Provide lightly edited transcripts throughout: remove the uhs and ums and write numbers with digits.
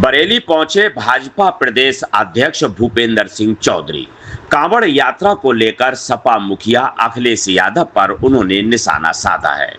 बरेली पहुंचे भाजपा प्रदेश अध्यक्ष भूपेंद्र सिंह चौधरी। कांवड़ यात्रा को लेकर सपा मुखिया अखिलेश यादव पर उन्होंने निशाना साधा है।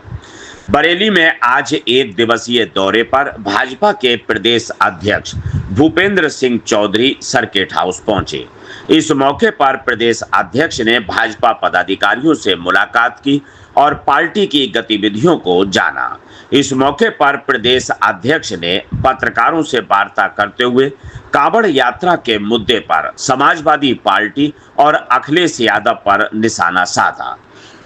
बरेली में आज एक दिवसीय दौरे पर भाजपा के प्रदेश अध्यक्ष भूपेंद्र सिंह चौधरी सर्किट हाउस पहुंचे। इस मौके पर प्रदेश अध्यक्ष ने भाजपा पदाधिकारियों से मुलाकात की और पार्टी की गतिविधियों को जाना। इस मौके पर प्रदेश अध्यक्ष ने पत्रकारों से वार्ता करते हुए कांवड़ यात्रा के मुद्दे पर समाजवादी पार्टी और अखिलेश यादव पर निशाना साधा।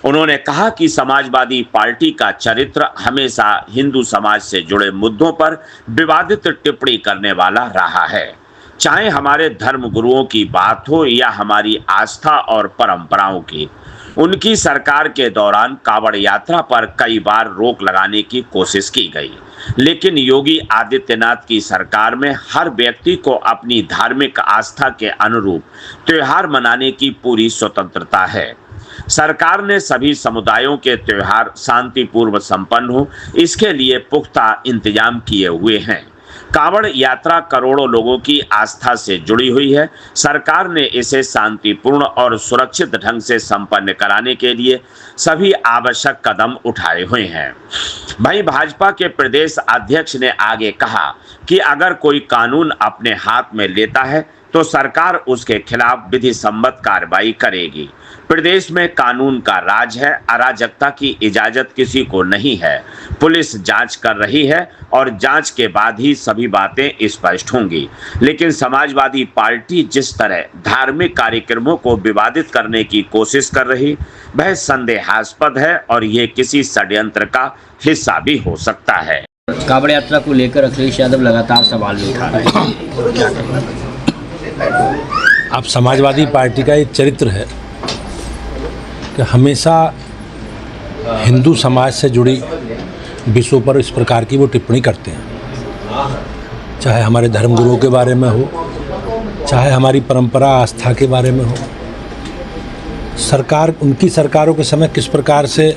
उन्होंने कहा कि समाजवादी पार्टी का चरित्र हमेशा हिंदू समाज से जुड़े मुद्दों पर विवादित टिप्पणी करने वाला रहा है। चाहे हमारे धर्म गुरुओं की बात हो या हमारी आस्था और परंपराओं की। उनकी सरकार के दौरान कांवड़ यात्रा पर कई बार रोक लगाने की कोशिश की गई, लेकिन योगी आदित्यनाथ की सरकार में हर व्यक्ति को अपनी धार्मिक आस्था के अनुरूप त्योहार मनाने की पूरी स्वतंत्रता है। सरकार ने सभी समुदायों के त्योहार शांतिपूर्व संपन्न हो, इसके लिए पुख्ता इंतजाम किए हुए हैं। कांवड़ यात्रा करोड़ों लोगों की आस्था से जुड़ी हुई है। सरकार ने इसे शांतिपूर्ण और सुरक्षित ढंग से संपन्न कराने के लिए सभी आवश्यक कदम उठाए हुए हैं। वहीं भाजपा के प्रदेश अध्यक्ष ने आगे कहा कि अगर कोई कानून अपने हाथ में लेता है तो सरकार उसके खिलाफ विधि सम्मत कार्रवाई करेगी। प्रदेश में कानून का राज है, अराजकता की इजाजत किसी को नहीं है। पुलिस जांच कर रही है और जांच के बाद ही सभी बातें स्पष्ट होंगी। लेकिन समाजवादी पार्टी जिस तरह धार्मिक कार्यक्रमों को विवादित करने की कोशिश कर रही, वह संदेहास्पद है और ये किसी षड्यंत्र का हिस्सा भी हो सकता है। कांवड़ यात्रा को लेकर अखिलेश यादव लगातार सवाल भी उठा रहे हैं। अब समाजवादी पार्टी का एक चरित्र है कि हमेशा हिंदू समाज से जुड़ी विषयों पर इस प्रकार की वो टिप्पणी करते हैं, चाहे हमारे धर्मगुरुओं के बारे में हो, चाहे हमारी परंपरा आस्था के बारे में हो। उनकी सरकारों के समय किस प्रकार से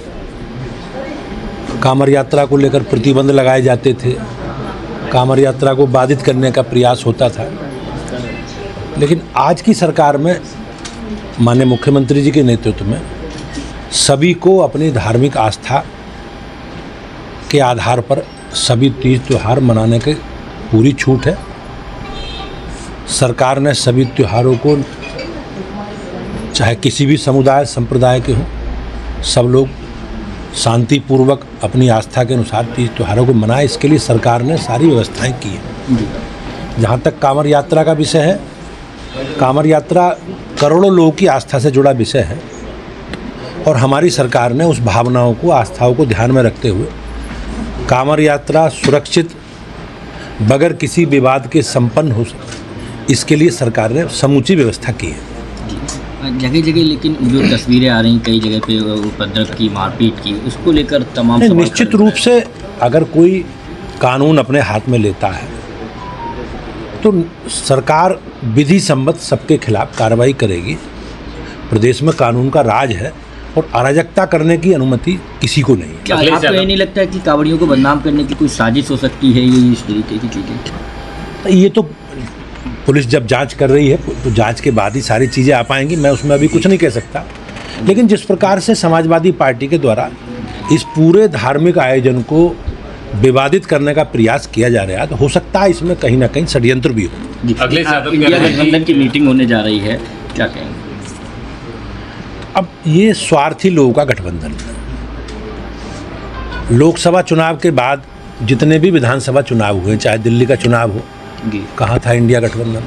कांवड़ यात्रा को लेकर प्रतिबंध लगाए जाते थे, कांवड़ यात्रा को बाधित करने का प्रयास होता था। लेकिन आज की सरकार में माननीय मुख्यमंत्री जी के नेतृत्व में सभी को अपनी धार्मिक आस्था के आधार पर सभी तीज त्यौहार मनाने की पूरी छूट है। सरकार ने सभी त्योहारों को, चाहे किसी भी समुदाय संप्रदाय के हों, सब लोग शांतिपूर्वक अपनी आस्था के अनुसार तीज त्योहारों को मनाए, इसके लिए सरकार ने सारी व्यवस्थाएं की हैं। जहाँ तक कांवड़ यात्रा का विषय है, कांवड़ यात्रा करोड़ों लोगों की आस्था से जुड़ा विषय है और हमारी सरकार ने उस भावनाओं को, आस्थाओं को ध्यान में रखते हुए कांवड़ यात्रा सुरक्षित बगैर किसी विवाद के संपन्न हो सके, इसके लिए सरकार ने समूची व्यवस्था की है। जगह जगह लेकिन जो तस्वीरें आ रही कई जगह पे उपद्रव की, मारपीट की, उसको लेकर तमाम निश्चित रूप से अगर कोई कानून अपने हाथ में लेता है तो सरकार विधि सम्मत सबके खिलाफ कार्रवाई करेगी। प्रदेश में कानून का राज है और अराजकता करने की अनुमति किसी को नहीं। क्या आपको ये नहीं लगता है कि कांवड़ियों को बदनाम करने की कोई साजिश हो सकती है, ये इस तरीके की चीज़ें? ये तो पुलिस जब जांच कर रही है तो जांच के बाद ही सारी चीज़ें आ पाएंगी, मैं उसमें अभी कुछ नहीं कह सकता। लेकिन जिस प्रकार से समाजवादी पार्टी के द्वारा इस पूरे धार्मिक आयोजन को विवादित करने का प्रयास किया जा रहा है, तो हो सकता है इसमें कहीं ना कहीं षड्यंत्र भी हो। अगले इंडिया गठबंधन की मीटिंग होने जा रही है, क्या कहेंगे? अब ये स्वार्थी लोगों का गठबंधन है। लोकसभा चुनाव के बाद जितने भी विधानसभा चुनाव हुए, चाहे दिल्ली का चुनाव हो, कहाँ था इंडिया गठबंधन?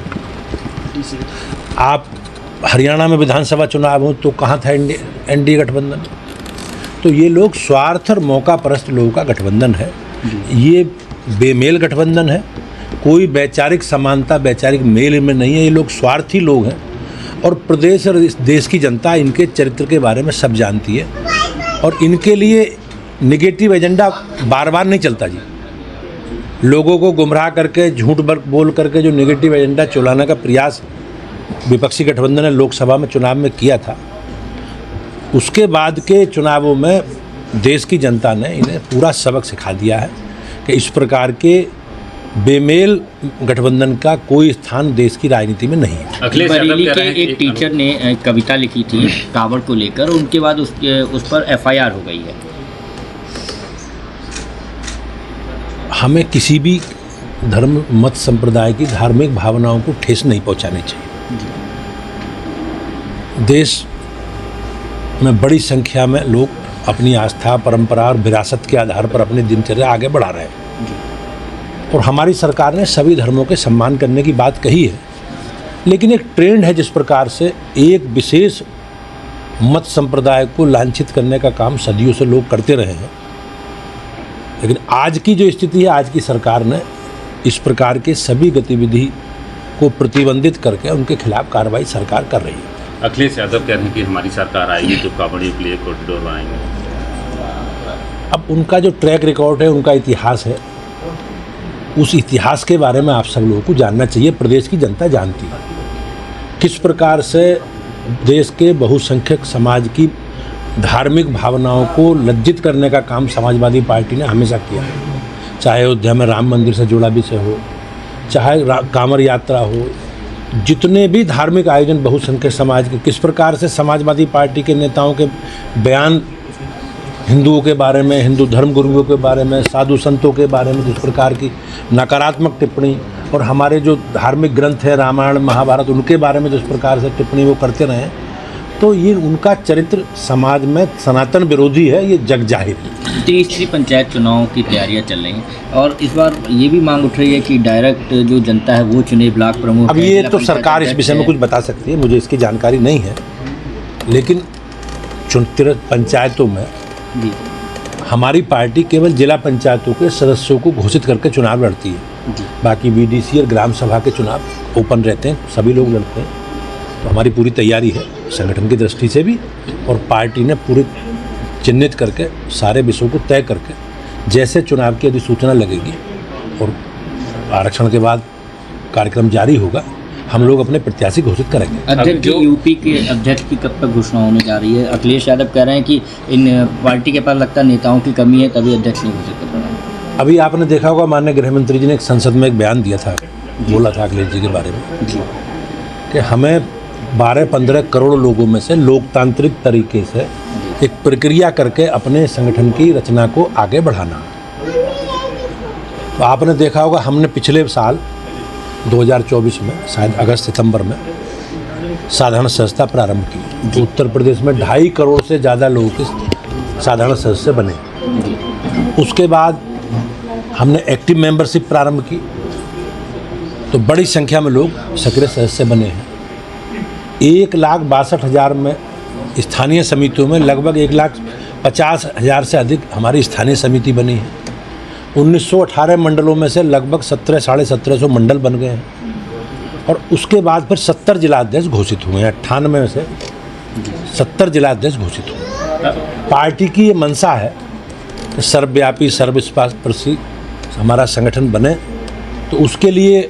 आप हरियाणा में विधानसभा चुनाव हो तो कहाँ था एनडीए गठबंधन? तो ये लोग स्वार्थ और मौका परस्त लोगों का गठबंधन है। ये बेमेल गठबंधन है, कोई वैचारिक समानता, वैचारिक मेल में नहीं है। ये लोग स्वार्थी लोग हैं और प्रदेश और इस देश की जनता इनके चरित्र के बारे में सब जानती है और इनके लिए नेगेटिव एजेंडा बार बार नहीं चलता जी। लोगों को गुमराह करके, झूठ बोल करके जो नेगेटिव एजेंडा चलाने का प्रयास विपक्षी गठबंधन ने लोकसभा में चुनाव में किया था, उसके बाद के चुनावों में देश की जनता ने इन्हें पूरा सबक सिखा दिया है कि इस प्रकार के बेमेल गठबंधन का कोई स्थान देश की राजनीति में नहीं है। अखिलेश यादव बरेली कह के रहे हैं एक कि टीचर ने कविता लिखी थी कावड़ को लेकर, उनके बाद उस पर FIR हो गई है। हमें किसी भी धर्म मत संप्रदाय की धार्मिक भावनाओं को ठेस नहीं पहुंचानी चाहिए। देश में बड़ी संख्या में लोग अपनी आस्था, परंपरा और विरासत के आधार पर अपनी दिनचर्या आगे बढ़ा रहे हैं और हमारी सरकार ने सभी धर्मों के सम्मान करने की बात कही है। लेकिन एक ट्रेंड है जिस प्रकार से एक विशेष मत संप्रदाय को लांछित करने का काम सदियों से लोग करते रहे हैं। लेकिन आज की जो स्थिति है, आज की सरकार ने इस प्रकार के सभी गतिविधि को प्रतिबंधित करके उनके खिलाफ कार्रवाई सरकार कर रही है। अखिलेश यादव कह रहे हैं कि हमारी सरकार आएगी तो कांवड़ियों के लिए कॉरिडोर बनाएंगे। अब उनका जो ट्रैक रिकॉर्ड है, उनका इतिहास है, उस इतिहास के बारे में आप सब लोगों को जानना चाहिए। प्रदेश की जनता जानती है किस प्रकार से देश के बहुसंख्यक समाज की धार्मिक भावनाओं को लज्जित करने का काम समाजवादी पार्टी ने हमेशा किया, चाहे अयोध्या में राम मंदिर से जुड़ा विषय हो, चाहे कांवड़ यात्रा हो, जितने भी धार्मिक आयोजन बहुसंख्यक समाज के, किस प्रकार से समाजवादी पार्टी के नेताओं के बयान हिंदुओं के बारे में, हिंदू धर्म गुरुओं के बारे में, साधु संतों के बारे में जिस प्रकार की नकारात्मक टिप्पणी, और हमारे जो धार्मिक ग्रंथ है रामायण महाभारत, उनके बारे में जिस प्रकार से टिप्पणी वो करते रहे, तो ये उनका चरित्र समाज में सनातन विरोधी है, ये जग जाहिर है। तीसरी पंचायत चुनाव की तैयारियां चल रही हैं और इस बार ये भी मांग उठ रही है कि डायरेक्ट जो जनता है वो चुने ब्लॉक प्रमुख। अब ये तो सरकार इस विषय में कुछ बता सकती है, मुझे इसकी जानकारी नहीं है। लेकिन 34 पंचायतों में जी हमारी पार्टी केवल जिला पंचायतों के सदस्यों को घोषित करके चुनाव लड़ती है। जी बाकी BDC और ग्राम सभा के चुनाव ओपन रहते हैं, सभी लोग लड़ते हैं। तो हमारी पूरी तैयारी है संगठन की दृष्टि से भी, और पार्टी ने पूरे चिन्हित करके सारे विषयों को तय करके जैसे चुनाव की अधिसूचना लगेगी और आरक्षण के बाद कार्यक्रम जारी होगा, हम लोग अपने प्रत्याशी घोषित करेंगे। अध्यक्ष जी, यूपी के अध्यक्ष की कब तक घोषणा होने जा रही है? अखिलेश यादव कह रहे हैं कि इन पार्टी के पास लगता है नेताओं की कमी है, तभी अध्यक्ष नहीं घोषित कर रहे हैं। अभी आपने देखा होगा माननीय गृह मंत्री जी ने एक संसद में एक बयान दिया था, बोला था अखिलेश जी के बारे में जी कि हमें 12-15 करोड़ लोगों में से लोकतांत्रिक तरीके से एक प्रक्रिया करके अपने संगठन की रचना को आगे बढ़ाना। तो आपने देखा होगा हमने पिछले साल 2024 में शायद अगस्त सितंबर में साधारण सदस्यता प्रारंभ की, तो उत्तर प्रदेश में 2.5 करोड़ से ज़्यादा लोगों के साधारण सदस्य बने। उसके बाद हमने एक्टिव मेंबरशिप प्रारंभ की, तो बड़ी संख्या में लोग सक्रिय सदस्य बने हैं। 1,62,000 में स्थानीय समितियों में लगभग 1,50,000 से अधिक हमारी स्थानीय समिति बनी है। 1918 मंडलों में से लगभग 1700-1750 मंडल बन गए हैं और उसके बाद फिर 70 जिलाध्यक्ष घोषित हुए हैं। 98 में से 70 जिलाध्यक्ष घोषित हुए। पार्टी की ये मंशा है कि सर्वव्यापी सर्वस्पर्शी हमारा संगठन बने, तो उसके लिए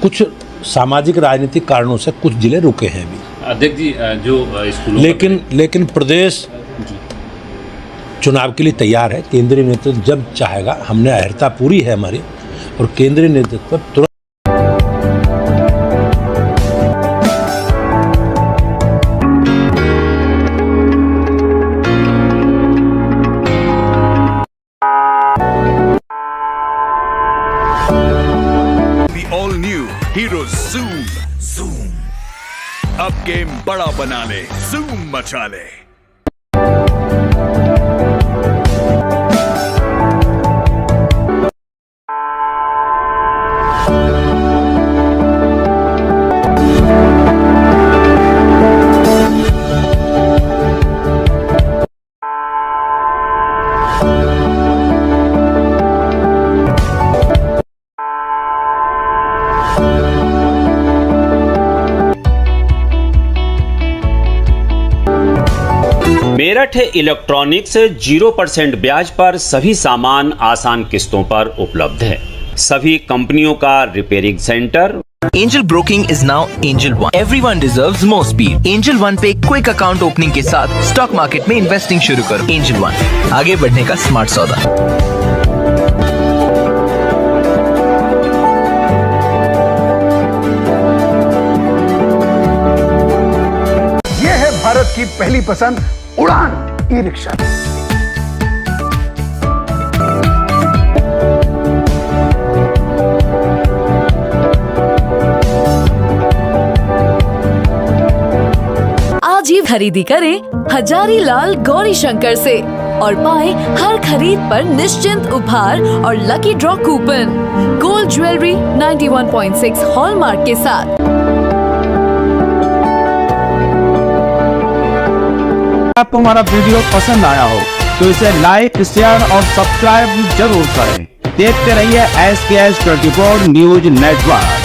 कुछ सामाजिक राजनीतिक कारणों से कुछ जिले रुके हैं अभी। अध्यक्ष जी, जो स्कूलों लेकिन प्रदेश चुनाव के लिए तैयार है। केंद्रीय नेतृत्व जब चाहेगा, हमने अहर्ता पूरी है हमारी, और केंद्रीय नेतृत्व तुरंत The all new Hero Zoom. अब गेम बड़ा बना ले, Zoom मचा ले। मेरठ इलेक्ट्रॉनिक्स 0% ब्याज पर सभी सामान आसान किस्तों पर उपलब्ध है। सभी कंपनियों का repairing centre. Angel Broking is now Angel One. Everyone deserves more speed. Angel One पे क्विक अकाउंट ओपनिंग के साथ स्टॉक मार्केट में इन्वेस्टिंग शुरू करो। Angel One, आगे बढ़ने का स्मार्ट सौदा। की पहली पसंद उड़ान ई-रिक्शा। आज ही खरीदी करें हजारीलाल गौरी शंकर से और पाएं हर खरीद पर निश्चिंत उपहार और lucky draw coupon gold jewellery 91.6 hallmark के साथ। आपको हमारा वीडियो पसंद आया हो तो इसे लाइक, शेयर और सब्सक्राइब जरूर करें। देखते रहिए SKS 24 न्यूज नेटवर्क।